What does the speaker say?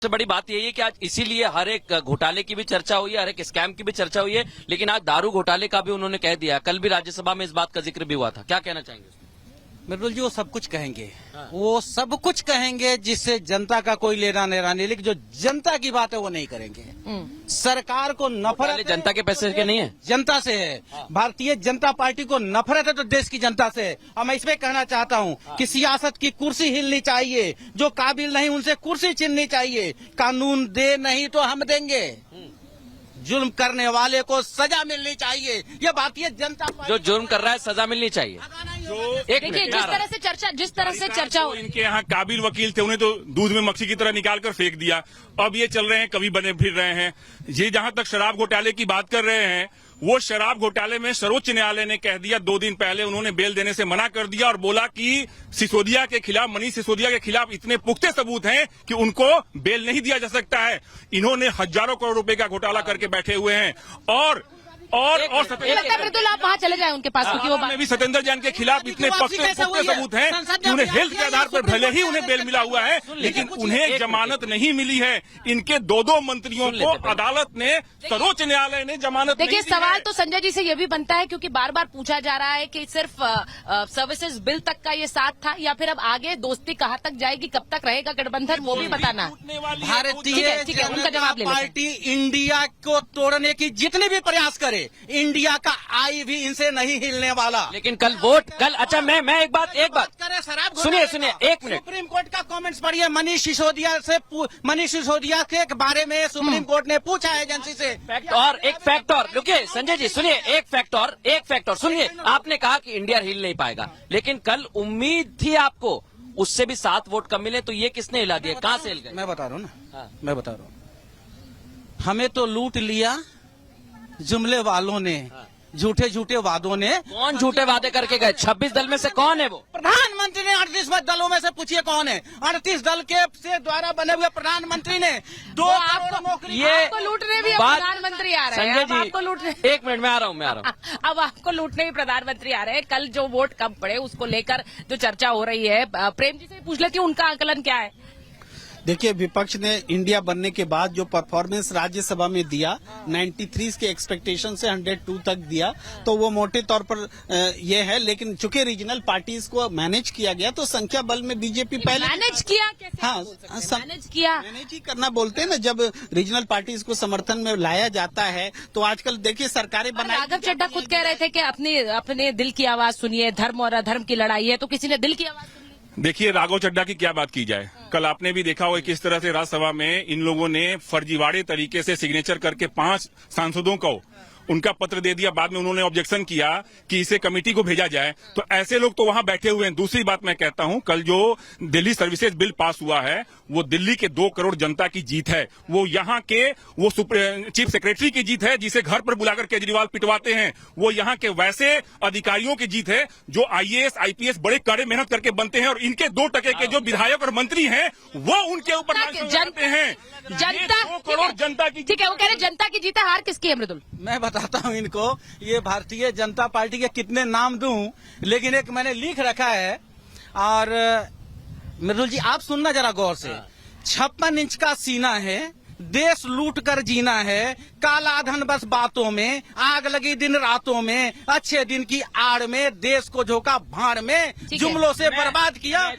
सबसे बड़ी बात यही है कि आज इसीलिए हर एक घोटाले की भी चर्चा हुई है, हर एक स्कैम की भी चर्चा हुई है, लेकिन आज दारू घोटाले का भी उन्होंने कह दिया। कल भी राज्यसभा में इस बात का जिक्र भी हुआ था। क्या कहना चाहेंगे? मृदुल जी वो सब कुछ कहेंगे, वो सब कुछ कहेंगे जिससे जनता का कोई लेना देना नहीं, लेकिन जो जनता की बात है वो नहीं करेंगे। सरकार को नफरत है, जनता के पैसे के नहीं है, जनता से है। भारतीय जनता पार्टी को नफरत है तो देश की जनता से है। और मैं इसमें कहना चाहता हूँ कि सियासत की कुर्सी हिलनी चाहिए, जो काबिल नहीं उनसे कुर्सी छीननी चाहिए। कानून दे नहीं तो हम देंगे, जुल्म करने वाले को सजा मिलनी चाहिए। ये भारतीय जनता जो जुर्म कर रहा है सजा मिलनी चाहिए। एक देखिए जिस तरह से चर्चा हो, इनके यहाँ काबिल वकील थे, उन्हें तो दूध में मक्खी की तरह निकाल कर फेंक दिया। अब ये चल रहे हैं, कभी बने फिर रहे हैं। ये जहां तक शराब घोटाले की बात कर रहे हैं, वो शराब घोटाले में सर्वोच्च न्यायालय ने कह दिया, 2 दिन पहले उन्होंने बेल देने से मना कर दिया और बोला कि सिसोदिया के खिलाफ, मनीष सिसोदिया के खिलाफ इतने पुख्ते सबूत हैं कि उनको बेल नहीं दिया जा सकता है। इन्होंने हजारों करोड़ रुपए का घोटाला करके बैठे हुए हैं। और मृदुल आप वहाँ चले जाए उनके पास, क्योंकि वो में भी सत्येंद्र जैन के खिलाफ इतने पुख्ते सबूत हैं कि उन्हें हेल्थ के आधार पर भले ही उन्हें बेल मिला हुआ है, लेकिन उन्हें जमानत नहीं मिली है। इनके 2 मंत्रियों को अदालत ने, सर्वोच्च न्यायालय ने जमानत नहीं दी है। देखिए सवाल तो संजय जी से ये भी बनता है, क्योंकि बार बार पूछा जा रहा है कि सिर्फ सर्विसेज बिल तक का ये साथ था या फिर अब आगे दोस्ती कहाँ तक जाएगी, कब तक रहेगा गठबंधन, वो भी बताना। भारतीय उनका जवाब ले लेते हैं। पार्टी इंडिया को तोड़ने की जितने भी प्रयास करे, इंडिया का आई भी इनसे नहीं हिलने वाला। लेकिन कल वोट, कल अच्छा मैं एक बात करे शराब सुनिए 1 मिनट। सुप्रीम कोर्ट का कमेंट्स पढ़िए। मनीष सिसोदिया के बारे में सुप्रीम कोर्ट ने पूछा एजेंसी से। और एक फैक्ट और, रुकिए संजय जी सुनिए, एक फैक्ट और सुनिए। आपने कहा कि इंडिया हिल नहीं पाएगा, लेकिन कल उम्मीद थी आपको, उससे भी 7 वोट कम मिले, तो ये किसने हिला दिया? कहाँ से हिल गए? मैं बता रहा हूँ ना, मैं बता रहा हूँ। हमें तो लूट लिया जुमले वालों ने, झूठे झूठे वादों ने। कौन झूठे वादे करके गए? 26 दल में से कौन है वो? प्रधानमंत्री ने 38 दलों में से पूछिए कौन है? 38 दल के से द्वारा बने हुए प्रधानमंत्री ने 2 करोड़ नौकरी। ये आपको लूटने भी प्रधानमंत्री आ रहे हैं। संजय जी आपको लूटने 1 मिनट में आ रहा हूँ। अब आपको लूटने भी प्रधानमंत्री आ रहे हैं। कल जो वोट कम पड़े उसको लेकर जो चर्चा हो रही है, प्रेम जी से पूछ लेती हूँ उनका आकलन क्या है? देखिए, विपक्ष ने इंडिया बनने के बाद जो परफॉर्मेंस राज्यसभा में दिया, 93 के एक्सपेक्टेशन से 102 तक दिया, तो वो मोटे तौर पर ये है। लेकिन चूंकि रीजनल पार्टीज को मैनेज किया गया, तो संख्या बल में बीजेपी पहले मैनेज किया कैसे? हाँ, मैनेज किया, मैनेज ही करना बोलते हैं ना, जब रीजनल पार्टीज को समर्थन में लाया जाता है। तो आजकल देखिए सरकारें बनाई। राघव चड्ढा खुद कह रहे थे कि अपने दिल की आवाज सुनिए, धर्म और अधर्म की लड़ाई है, तो किसी ने दिल की आवाज सुनी? देखिए, राघव चड्ढा की क्या बात की जाए। कल आपने भी देखा होगा किस तरह से राज्यसभा में इन लोगों ने फर्जीवाड़े तरीके से सिग्नेचर करके 5 सांसदों को उनका पत्र दे दिया। बाद में उन्होंने ऑब्जेक्शन किया कि इसे कमेटी को भेजा जाए। तो ऐसे लोग तो वहां बैठे हुए हैं। दूसरी बात मैं कहता हूं, कल जो दिल्ली सर्विसेज बिल पास हुआ है, वो दिल्ली के 2 करोड़ जनता की जीत है। वो यहाँ के वो चीफ सेक्रेटरी की जीत है, जिसे घर पर बुलाकर केजरीवाल पिटवाते हैं। वो यहाँ के वैसे अधिकारियों की जीत है जो IAS IPS बड़े कड़े मेहनत करके बनते हैं, और इनके 2 टके के जो विधायक और मंत्री हैं वो उनके ऊपर जानते हैं। जनता 2 करोड़ जनता की, ठीक है, वो कह रहे जनता की जीत है। हार किसकी है मृदुल? मैं बताता हूँ इनको, ये भारतीय जनता पार्टी के कितने नाम दूं, लेकिन एक मैंने लिख रखा है। और मृदुल जी आप सुनना जरा गौर से। 56 इंच का सीना है, देश लूट कर जीना है, काला धन बस बातों में, आग लगी दिन रातों में, अच्छे दिन की आड़ में, देश को झोंका भाड़ में, जुमलों से बर्बाद किया।